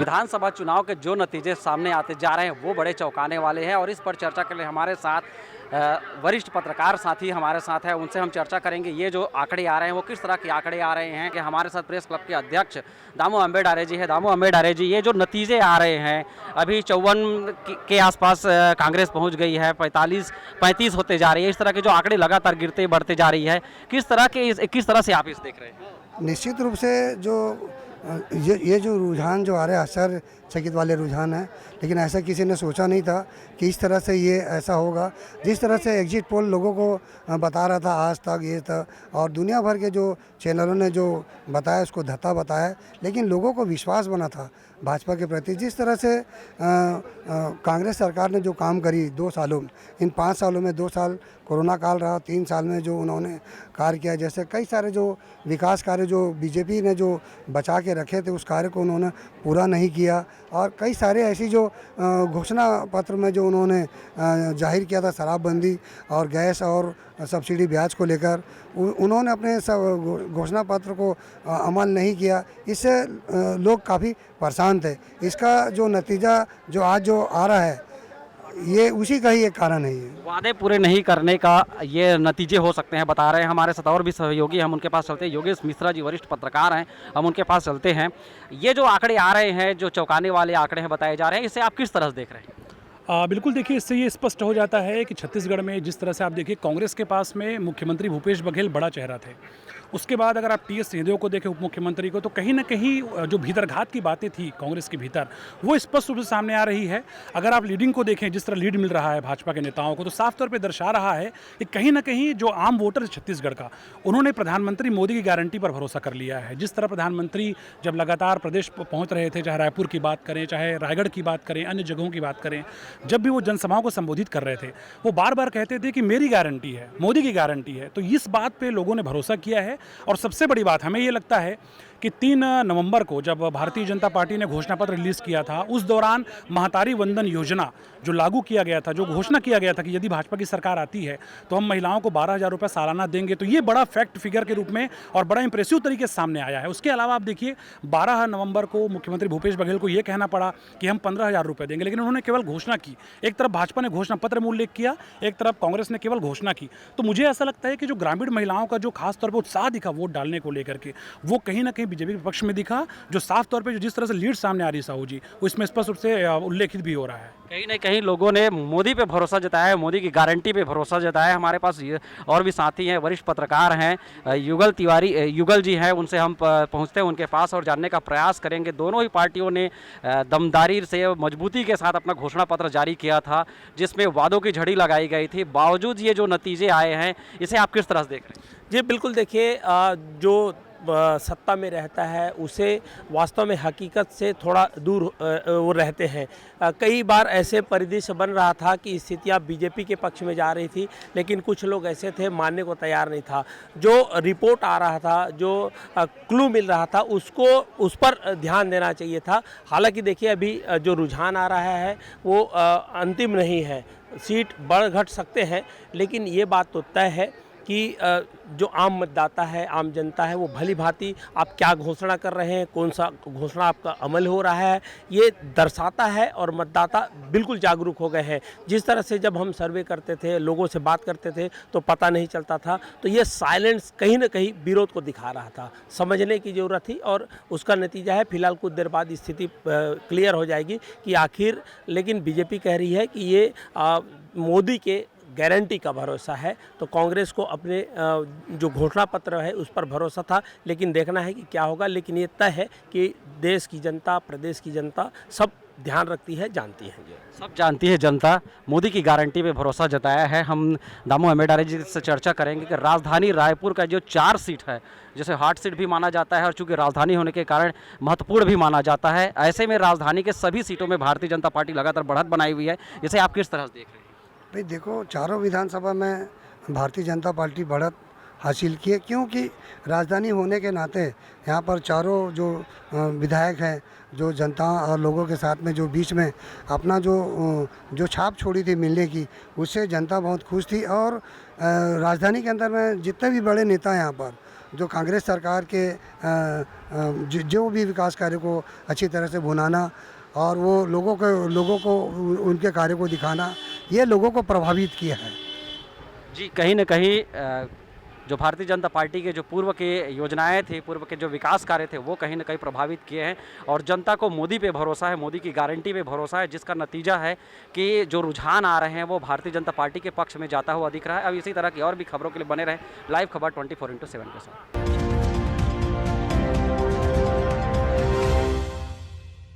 विधानसभा चुनाव के जो नतीजे सामने आते जा रहे हैं वो बड़े चौंकाने वाले हैं और इस पर चर्चा के लिए हमारे साथ वरिष्ठ पत्रकार साथी हमारे साथ है। उनसे हम चर्चा करेंगे ये जो आंकड़े आ रहे हैं वो किस तरह के आंकड़े आ रहे हैं। कि हमारे साथ प्रेस क्लब के अध्यक्ष दामू अम्बेडारे जी है। दामू अम्बेडारे जी, ये जो नतीजे आ रहे हैं अभी 54 के आसपास कांग्रेस पहुंच गई है, 35 होते जा रही है, इस तरह के जो आंकड़े लगातार गिरते बढ़ते जा रही है, किस तरह से आप इस देख रहे हैं? निश्चित रूप से जो ये जो रुझान जो आ रहे हैं आश्चर्यचकित वाले रुझान है, लेकिन ऐसा किसी ने सोचा नहीं था कि इस तरह से ये ऐसा होगा। जिस तरह से एग्जिट पोल लोगों को बता रहा था आज तक, ये था और दुनिया भर के जो चैनलों ने जो बताया उसको धत्ता बताया, लेकिन लोगों को विश्वास बना था भाजपा के प्रति। जिस तरह से कांग्रेस सरकार ने जो काम करी 2 सालों में, इन 5 सालों में 2 साल कोरोना काल रहा, 3 साल में जो उन्होंने कार्य किया, जैसे कई सारे जो विकास कार्य जो बीजेपी ने जो बचा के रखे थे उस कार्य को उन्होंने पूरा नहीं किया। और कई सारे ऐसी जो घोषणा पत्र में जो उन्होंने जाहिर किया था शराबबंदी और गैस और सब्सिडी ब्याज को लेकर, उन्होंने अपने घोषणा पत्र को अमल नहीं किया। इससे लोग काफ़ी परेशान थे। इसका जो नतीजा जो आज जो आ रहा है ये उसी का ही एक कारण है। ये वादे पूरे नहीं करने का ये नतीजे हो सकते हैं, बता रहे हैं हमारे साथ और भी सहयोगी। हम उनके पास चलते हैं। योगेश मिश्रा जी वरिष्ठ पत्रकार हैं, हम उनके पास चलते हैं। ये जो आंकड़े आ रहे हैं, जो चौंकाने वाले आंकड़े हैं बताए जा रहे हैं, इसे आप किस तरह से देख रहे हैं? बिल्कुल, देखिए इससे ये स्पष्ट हो जाता है कि छत्तीसगढ़ में जिस तरह से आप देखिए कांग्रेस के पास में मुख्यमंत्री भूपेश बघेल बड़ा चेहरा थे। उसके बाद अगर आप टीएस सिंहदेव को देखें उप मुख्यमंत्री को, तो कहीं ना कहीं जो भीतरघात की बातें थी कांग्रेस के भीतर वो स्पष्ट रूप से सामने आ रही है। अगर आप लीडिंग को देखें, जिस तरह लीड मिल रहा है भाजपा के नेताओं को, तो साफ तौर पर दर्शा रहा है कि कहीं ना कहीं जो आम वोटर है छत्तीसगढ़ का, उन्होंने प्रधानमंत्री मोदी की गारंटी पर भरोसा कर लिया है। जिस तरह प्रधानमंत्री जब लगातार प्रदेश पहुँच रहे थे, चाहे रायपुर की बात करें, चाहे रायगढ़ की बात करें, अन्य जगहों की बात करें, जब भी वो जनसभाओं को संबोधित कर रहे थे वो बार बार कहते थे कि मेरी गारंटी है, मोदी की गारंटी है। तो इस बात पे लोगों ने भरोसा किया है। और सबसे बड़ी बात हमें ये लगता है कि 3 नवंबर को जब भारतीय जनता पार्टी ने घोषणा पत्र रिलीज किया था, उस दौरान महतारी वंदन योजना जो लागू किया गया था, जो घोषणा किया गया था कि यदि भाजपा की सरकार आती है तो हम महिलाओं को 12,000 रुपये सालाना देंगे, तो ये बड़ा फैक्ट फिगर के रूप में और बड़ा इंप्रेसिव तरीके से सामने आया है। उसके अलावा आप देखिए 12 नवंबर को मुख्यमंत्री भूपेश बघेल को ये कहना पड़ा कि हम 15,000 रुपये देंगे, लेकिन उन्होंने केवल घोषणा की। एक तरफ भाजपा ने घोषणा पत्र में उल्लेख किया, एक तरफ कांग्रेस ने केवल घोषणा की। तो मुझे ऐसा लगता है कि जो ग्रामीण महिलाओं का जो खास तौर पर उत्साह दिखा वोट डालने को लेकर के, वो कहीं ना कहीं बीजेपी के पक्ष में दिखा। जो साफ तौर पे जिस तरह से लीड सामने आ रही है साहू जी, वो इसमें स्पष्ट रूप से उल्लेखित भी हो रहा है। कहीं ना कहीं लोगों ने मोदी पे भरोसा जताया है, मोदी की गारंटी पे भरोसा जताया है। हमारे पास और भी साथी हैं, वरिष्ठ पत्रकार हैं, युगल जी हैं, उनसे हम पहुंचते हैं उनके पास और जानने का प्रयास करेंगे। दोनों ही पार्टियों ने दमदारी से मजबूती के साथ अपना घोषणा पत्र जारी किया था, जिसमें वादों की झड़ी लगाई गई थी। बावजूद ये जो नतीजे आए हैं, इसे आप किस तरह से देख रहे हैं? जी बिल्कुल, देखिए जो सत्ता में रहता है उसे वास्तव में हकीकत से थोड़ा दूर वो रहते हैं। कई बार ऐसे परिदृश्य बन रहा था कि स्थितियाँ बीजेपी के पक्ष में जा रही थी, लेकिन कुछ लोग ऐसे थे मानने को तैयार नहीं था। जो रिपोर्ट आ रहा था, जो क्लू मिल रहा था, उस पर ध्यान देना चाहिए था। हालांकि देखिए अभी जो रुझान आ रहा है वो अंतिम नहीं है, सीट बढ़ घट सकते हैं, लेकिन ये बात तो तय है कि जो आम मतदाता है, आम जनता है, वो भली भांति आप क्या घोषणा कर रहे हैं, कौन सा घोषणा आपका अमल हो रहा है, ये दर्शाता है। और मतदाता बिल्कुल जागरूक हो गए हैं। जिस तरह से जब हम सर्वे करते थे, लोगों से बात करते थे तो पता नहीं चलता था, तो ये साइलेंस कहीं ना कहीं विरोध को दिखा रहा था। समझने की ज़रूरत थी और उसका नतीजा है फिलहाल कुछ देर बाद स्थिति क्लियर हो जाएगी कि आखिर। लेकिन बीजेपी कह रही है कि ये मोदी के गारंटी का भरोसा है, तो कांग्रेस को अपने जो घोषणा पत्र है उस पर भरोसा था, लेकिन देखना है कि क्या होगा। लेकिन ये तय है कि देश की जनता, प्रदेश की जनता सब ध्यान रखती है, जानती है। सब जानती है जनता, मोदी की गारंटी पे भरोसा जताया है। हम दामू अम्बेडारे जी से चर्चा करेंगे कि राजधानी रायपुर का जो 4 सीट है, जैसे हॉट सीट भी माना जाता है और चूंकि राजधानी होने के कारण महत्वपूर्ण भी माना जाता है, ऐसे में राजधानी के सभी सीटों में भारतीय जनता पार्टी लगातार बढ़त बनाई हुई है। इसे आप किस तरह से देख रहे हैं? भाई देखो, चारों विधानसभा में भारतीय जनता पार्टी बढ़त हासिल की है, क्योंकि राजधानी होने के नाते यहाँ पर चारों जो विधायक हैं, जो जनता और लोगों के साथ में जो बीच में अपना जो छाप छोड़ी थी मिलने की, उससे जनता बहुत खुश थी। और राजधानी के अंदर में जितने भी बड़े नेता हैं यहाँ पर, जो कांग्रेस सरकार के जो भी विकास कार्य को अच्छी तरह से भुनाना और वो लोगों को उनके कार्य को दिखाना, ये लोगों को प्रभावित किया है। जी, कहीं न कहीं जो भारतीय जनता पार्टी के जो पूर्व के योजनाएं थी, पूर्व के जो विकास कार्य थे, वो कहीं न कहीं प्रभावित किए हैं और जनता को मोदी पे भरोसा है, मोदी की गारंटी पे भरोसा है, जिसका नतीजा है कि जो रुझान आ रहे हैं वो भारतीय जनता पार्टी के पक्ष में जाता हुआ दिख रहा है। अब इसी तरह की और भी खबरों के लिए बने रहें लाइव खबर 24/7 के साथ।